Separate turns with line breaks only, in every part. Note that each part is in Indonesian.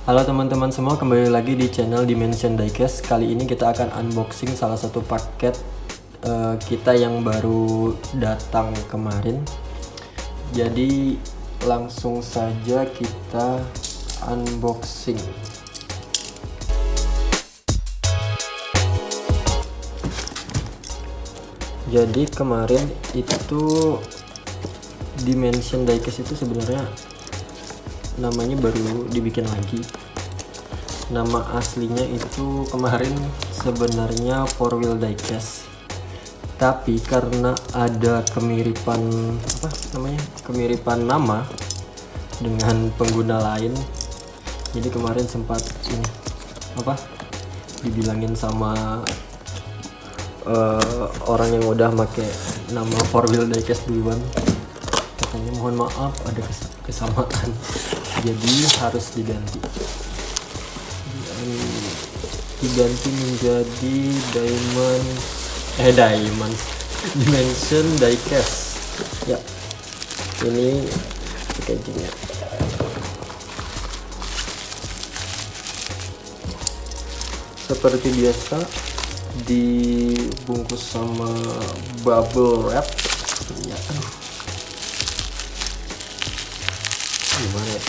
Halo teman-teman semua, kembali lagi di channel Dimension Diecast. Kali ini kita akan unboxing salah satu paket kita yang baru datang kemarin. Jadi langsung saja kita unboxing. Jadi kemarin itu Dimension Diecast itu sebenarnya namanya baru dibikin lagi. Nama aslinya itu kemarin sebenarnya 4Wheel Diecast, tapi karena ada kemiripan kemiripan nama dengan pengguna lain, jadi kemarin sempat dibilangin sama orang yang udah make nama 4Wheel Diecast duluan, katanya mohon maaf ada kesamaan, jadi harus diganti menjadi Dimension Diecast. Ya, ini packagingnya. Seperti biasa dibungkus sama bubble wrap. Ya, gimana ya?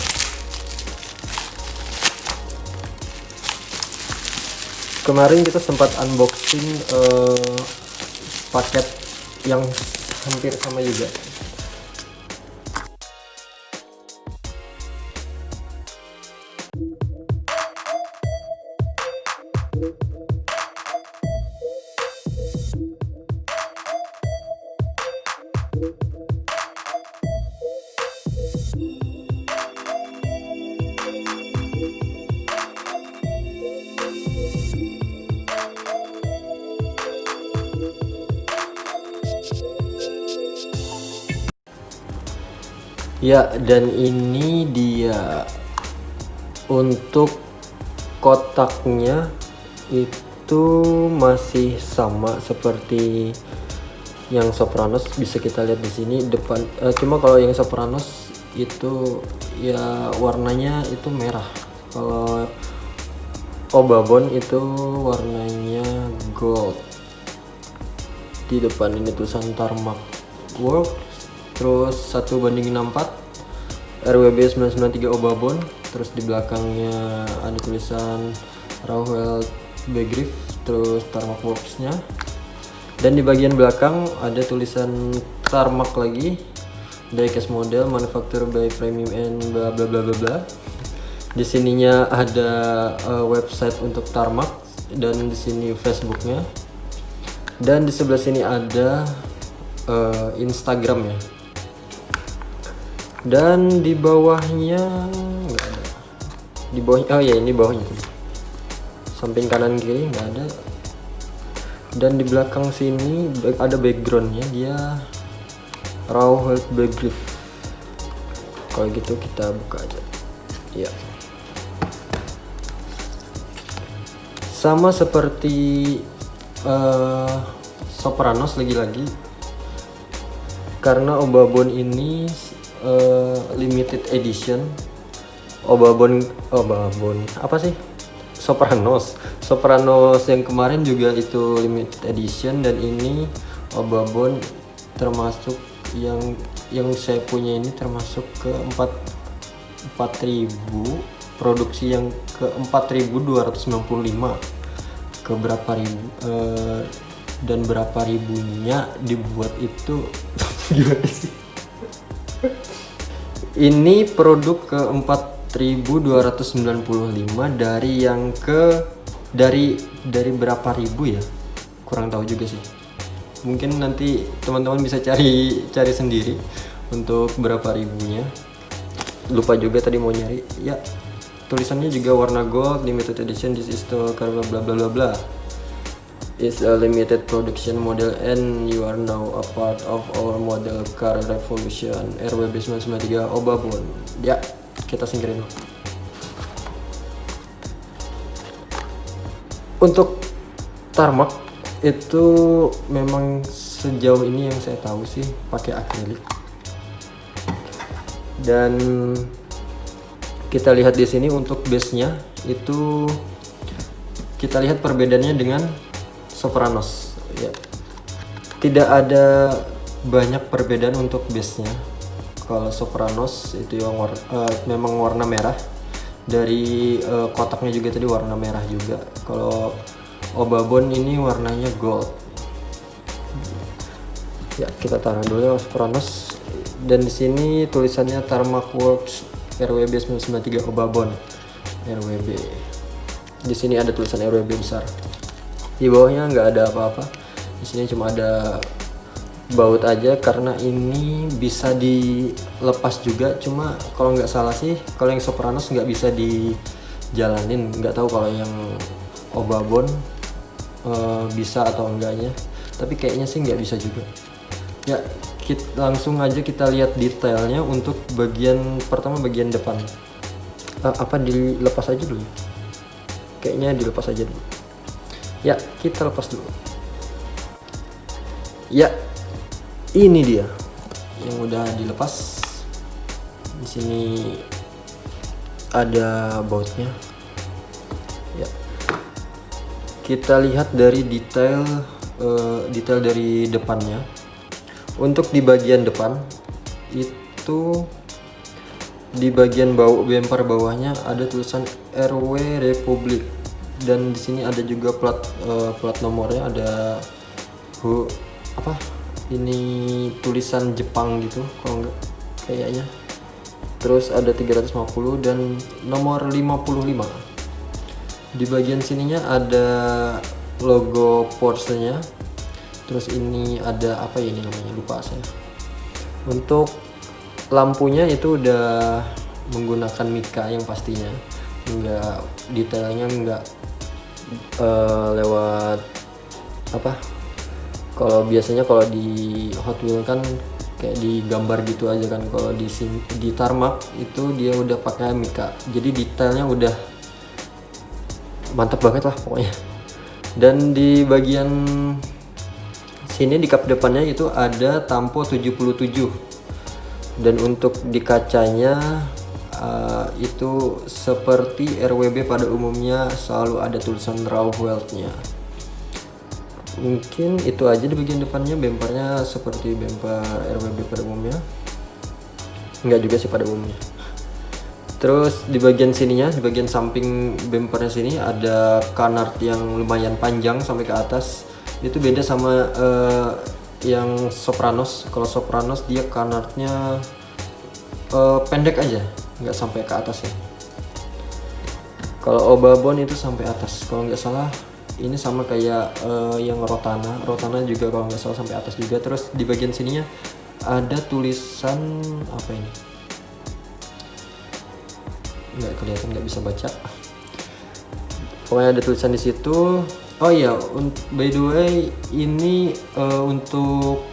Kemarin kita sempat unboxing paket yang hampir sama juga. Ya, dan ini dia untuk kotaknya itu masih sama seperti yang Sopranos, bisa kita lihat di sini depan. Cuma kalau yang Sopranos itu ya warnanya itu merah. Kalau Obabon itu warnanya gold. Di depan ini tulisan Tarmac Works. Terus 1:64 RWB 993 Obabon. Terus di belakangnya ada tulisan Rauwel Begriff, terus Tarmac Works nya. Dan di bagian belakang ada tulisan Tarmac lagi, diecast model manufactured by Premium and bla bla bla bla bla. Di sininya ada website untuk Tarmac, dan di sini Facebooknya. Dan di sebelah sini ada Instagram ya. Dan di bawahnya nggak ada. Di bawah, ini bawahnya. Samping kanan kiri nggak ada. Dan di belakang sini ada backgroundnya, dia Rauwel Begriff. Kalau gitu kita buka aja. Ya. Sama seperti Sopranos lagi-lagi, karena Obabon ini limited edition. Obabon apa sih? Sopranos yang kemarin juga itu limited edition, dan ini Obabon termasuk yang saya punya ini termasuk ke 4000 produksi yang ke 4295 ke berapa ribu dan berapa ribunya dibuat itu gimana sih? Ini produk ke 4295 dari berapa ribu ya? Kurang tahu juga sih. Mungkin nanti teman-teman bisa cari sendiri untuk berapa ribunya. Lupa juga tadi mau nyari. Ya, tulisannya juga warna gold, limited edition, this is the bla bla bla bla. Is a limited production model and you are now a part of our model car revolution. RWB 993 Obabon. Ya, kita singkirin. Untuk Tarmac itu memang sejauh ini yang saya tahu sih pakai akrilik. Dan kita lihat di sini untuk bassnya itu kita lihat perbedaannya dengan Sopranos ya. Tidak ada banyak perbedaan untuk bassnya. Kalau Sopranos itu yang memang warna merah, dari kotaknya juga tadi warna merah juga. Kalau Obabon ini warnanya gold ya. Kita taruh dulu ya Sopranos, dan di sini tulisannya Tarmac Works RWB 993 Obabon RWB. Di sini ada tulisan RWB besar. Di bawahnya nggak ada apa-apa. Di sini cuma ada baut aja, karena ini bisa dilepas juga. Cuma kalau nggak salah sih, kalau yang Sopranos nggak bisa dijalanin. Nggak tahu kalau yang Obabon bisa atau enggaknya. Tapi kayaknya sih nggak bisa juga. Ya, langsung aja kita lihat detailnya. Untuk bagian pertama, bagian depan. Apa dilepas aja dulu? Kayaknya dilepas aja dulu. Ya, kita lepas dulu. Ya, ini dia yang udah dilepas. Di sini ada bautnya. Ya, kita lihat dari detail dari depannya. Untuk di bagian depan itu, di bagian bumper bawahnya ada tulisan RW Republik, dan di sini ada juga plat nomornya. Ada ini tulisan Jepang gitu kalau enggak kayaknya. Terus ada 350 dan nomor 55. Di bagian sininya ada logo Porsche-nya. Terus ini ada apa ini namanya, lupa saya. Untuk lampunya itu udah menggunakan Mika yang pastinya. Enggak, detailnya enggak lewat apa, kalau biasanya kalau di Hot Wheels kan kayak digambar gitu aja kan. Kalau di Tarmac itu dia udah pakai Mika, jadi detailnya udah mantap banget lah pokoknya. Dan di bagian sini di kap depannya itu ada Tampo 77, dan untuk di kacanya itu seperti RWB pada umumnya selalu ada tulisan Rauwelt-nya. Mungkin itu aja di bagian depannya. Bempernya seperti bemper RWB pada umumnya, enggak juga sih pada umumnya. Terus di bagian sininya, di bagian samping bempernya sini ada canard yang lumayan panjang sampai ke atas. Itu beda sama yang Sopranos. Kalau Sopranos dia canardnya pendek aja, nggak sampai ke atas ya. Kalau Obabon itu sampai atas kalau nggak salah. Ini sama kayak yang Rotana juga kalau nggak salah sampai atas juga. Terus di bagian sininya ada tulisan apa ini? Nggak kelihatan, nggak bisa baca. Pokoknya ada tulisan di situ. Oh iya, by the way ini untuk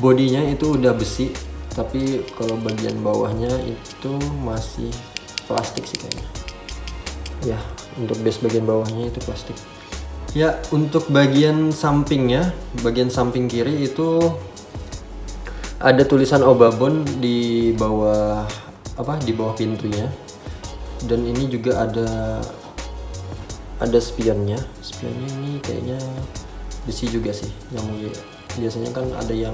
bodinya itu udah besi, tapi kalau bagian bawahnya itu masih plastik sih kayaknya. Ya, untuk base bagian bawahnya itu plastik. Ya, untuk bagian sampingnya, bagian samping kiri itu ada tulisan Obabon di bawah di bawah pintunya. Dan ini juga ada spionnya. Spionnya ini kayaknya besi juga sih. Yang biasanya kan ada yang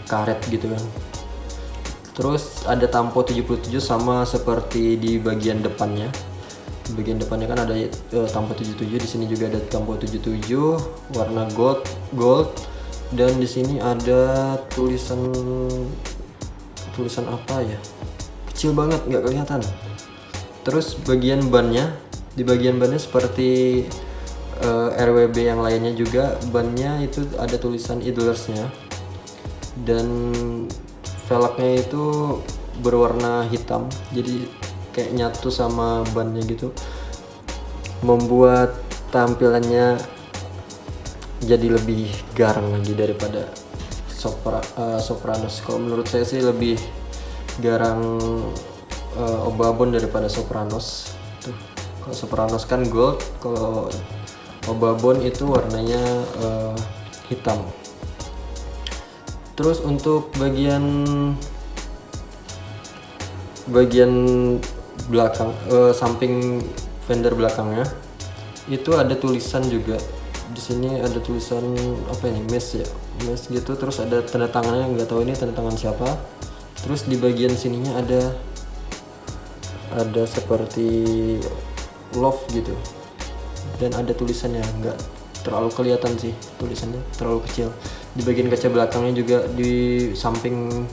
karet gitu kan. Terus ada Tampo 77 sama seperti di bagian depannya. Di bagian depannya kan ada Tampo 77, di sini juga ada Tampo 77 warna gold. Dan di sini ada tulisan apa ya? Kecil banget, nggak kelihatan. Terus bagian bannya, di bagian bannya seperti RWB yang lainnya juga, bannya itu ada tulisan Idlers-nya. Dan velgnya itu berwarna hitam, jadi kayak nyatu sama bannya gitu, membuat tampilannya jadi lebih garang lagi daripada Sopranos. Kalau menurut saya sih lebih garang Obabon daripada Sopranos. Tuh, kalau Sopranos kan gold, kalau Obabon itu warnanya hitam. Terus untuk bagian bagian belakang samping fender belakangnya itu ada tulisan juga. Di sini ada tulisan apa ini, mesh ya, mesh gitu, terus ada tanda tangannya, nggak tahu ini tanda tangan siapa. Terus di bagian sininya ada seperti love gitu, dan ada tulisannya, nggak terlalu kelihatan sih tulisannya, terlalu kecil. Di bagian kaca belakangnya juga di samping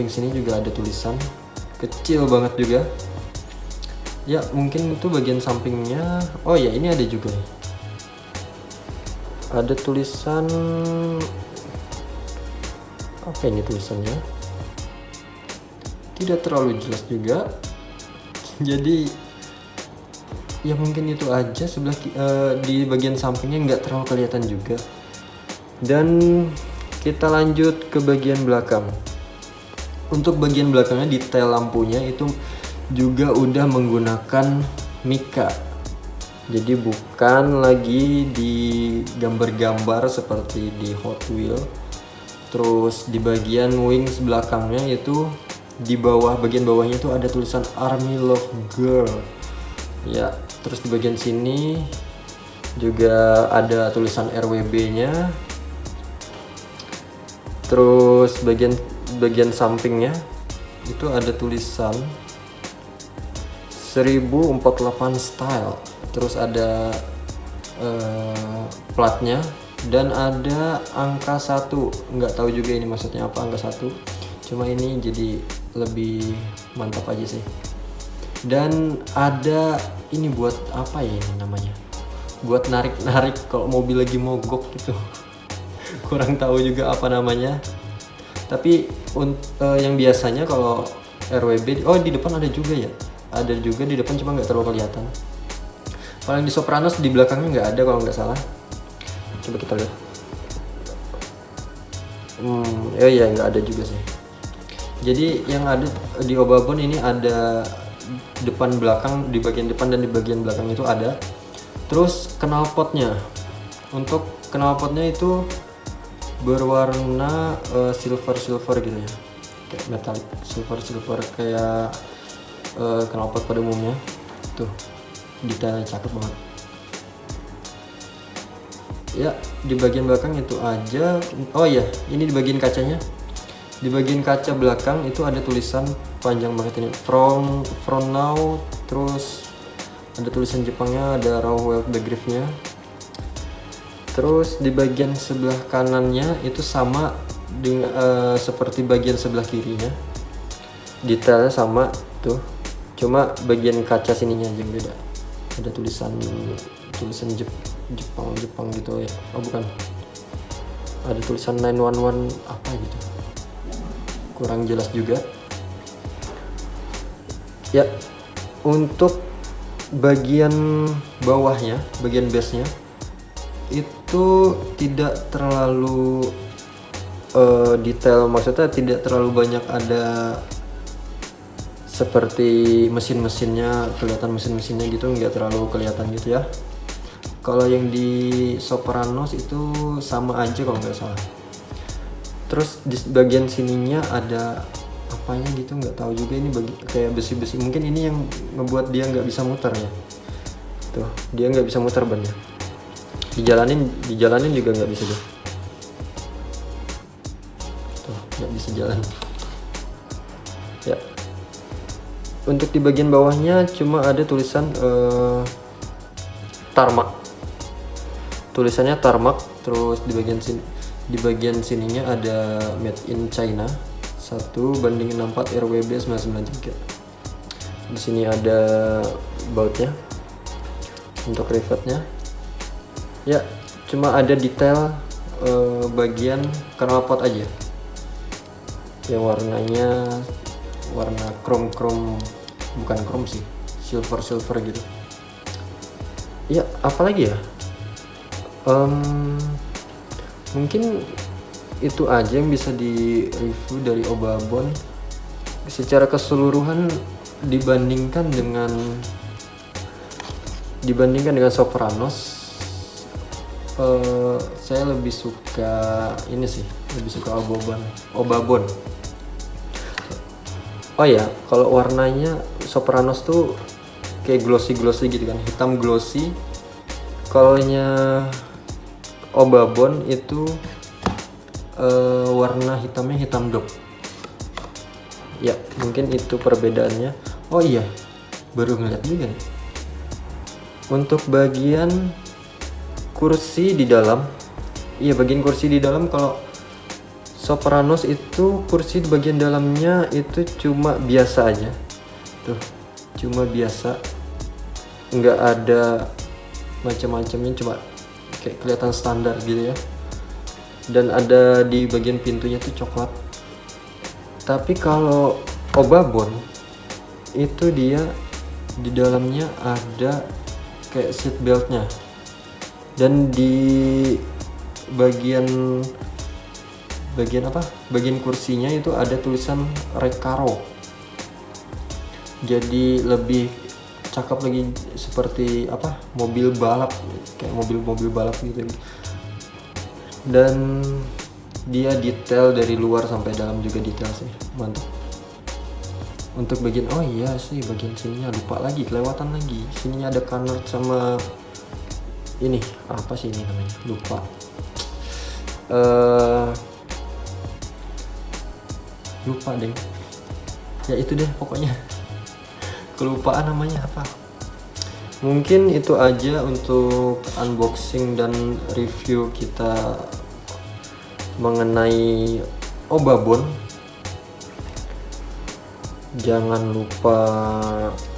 sini juga ada tulisan kecil banget juga ya, mungkin itu bagian sampingnya. Oh ya, ini ada juga nih, ada tulisan apa ini tulisannya, tidak terlalu jelas juga. Jadi ya mungkin itu aja, sebelah di bagian sampingnya nggak terlalu kelihatan juga. Dan kita lanjut ke bagian belakang. Untuk bagian belakangnya, detail lampunya itu juga udah menggunakan mica, jadi bukan lagi di gambar-gambar seperti di Hot Wheel. Terus di bagian wings belakangnya itu di bawah, bagian bawahnya itu ada tulisan Army Love Girl ya. Terus di bagian sini juga ada tulisan RWB-nya. Terus bagian sampingnya itu ada tulisan 1048 style. Terus ada platnya dan ada angka 1. Nggak tahu juga ini maksudnya apa angka 1. Cuma ini jadi lebih mantap aja sih. Dan ada ini buat apa ya ini namanya? Buat narik-narik kalau mobil lagi mogok gitu. Kurang tahu juga apa namanya. Tapi yang biasanya kalau RWB, oh di depan ada juga ya. Ada juga di depan, cuma nggak terlalu kelihatan. Kalau yang di Sopranos di belakangnya nggak ada kalau nggak salah. Coba kita lihat. Ya nggak ada juga sih. Jadi yang ada di Obabon ini ada depan belakang, di bagian depan dan di bagian belakang itu ada. Terus knalpotnya, untuk knalpotnya itu berwarna silver gitu ya, kayak metalik silver kayak knalpot pada umumnya. Tuh detailnya cakep banget ya. Di bagian belakang itu aja. Oh ya, ini di bagian kacanya, di bagian kaca belakang itu ada tulisan panjang banget ini, from now. Terus ada tulisan Jepangnya, ada raw weld griffnya. Terus di bagian sebelah kanannya itu sama dengan seperti bagian sebelah kirinya, detailnya sama tuh, cuma bagian kaca sininya aja yang beda. Ada tulisan Jepang gitu ya. Oh bukan, ada tulisan 911 apa gitu, kurang jelas juga ya. Untuk bagian bawahnya, bagian base nya itu tidak terlalu detail, maksudnya tidak terlalu banyak ada seperti mesin-mesinnya, kelihatan mesin-mesinnya gitu, nggak terlalu kelihatan gitu ya. Kalau yang di Sopranos itu sama aja kalau nggak salah. Terus di bagian sininya ada apanya gitu, nggak tahu juga, ini kayak besi-besi, mungkin ini yang ngebuat dia nggak bisa muter ya. Tuh dia nggak bisa muter bannya, dijalanin juga nggak bisa deh. Tuh nggak bisa jalan ya. Untuk di bagian bawahnya cuma ada tulisan tarmac, tulisannya tarmac. Terus di bagian sininya ada made in China 1:64 RWB 993. Di sini ada bautnya untuk rivetnya ya. Cuma ada detail bagian knalpot aja yang warnanya warna chrome, bukan chrome sih, silver gitu ya. Apalagi ya, mungkin itu aja yang bisa di review dari Obabon. Secara keseluruhan dibandingkan dengan Sopranos, saya lebih suka ini sih, lebih suka Obabon. Oh ya, kalau warnanya Sopranos tuh kayak glossy gitu kan, hitam glossy. Kalau nya Obabon itu warna hitamnya hitam dop. Ya, mungkin itu perbedaannya. Oh iya, baru ngeliat juga nih. Untuk bagian kursi di dalam, iya bagian kursi di dalam kalau Sopranos itu kursi di bagian dalamnya itu cuma biasa aja. Tuh, cuma biasa. Nggak ada macam-macamnya, cuma kayak kelihatan standar gitu ya. Dan ada di bagian pintunya tuh coklat. Tapi kalau Obabon itu dia di dalamnya ada kayak seat beltnya, dan di bagian kursinya itu ada tulisan Recaro, jadi lebih cakep lagi, seperti mobil balap, kayak mobil balap gitu. Dan dia detail dari luar sampai dalam juga detail sih, mantap. Untuk bagian bagian sininya lupa lagi, kelewatan lagi. Sininya ada canard sama ini apa sih ini namanya, lupa. Lupa deh ya, itu deh pokoknya, kelupaan namanya apa. Mungkin itu aja untuk unboxing dan review kita mengenai Obabon.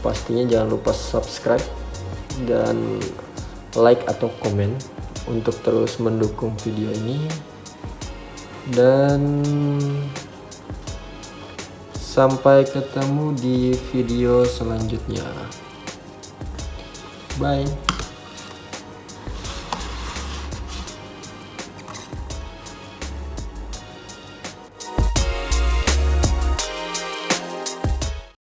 Pastinya jangan lupa subscribe dan like atau komen untuk terus mendukung video ini. Dan sampai ketemu di video selanjutnya. Bye.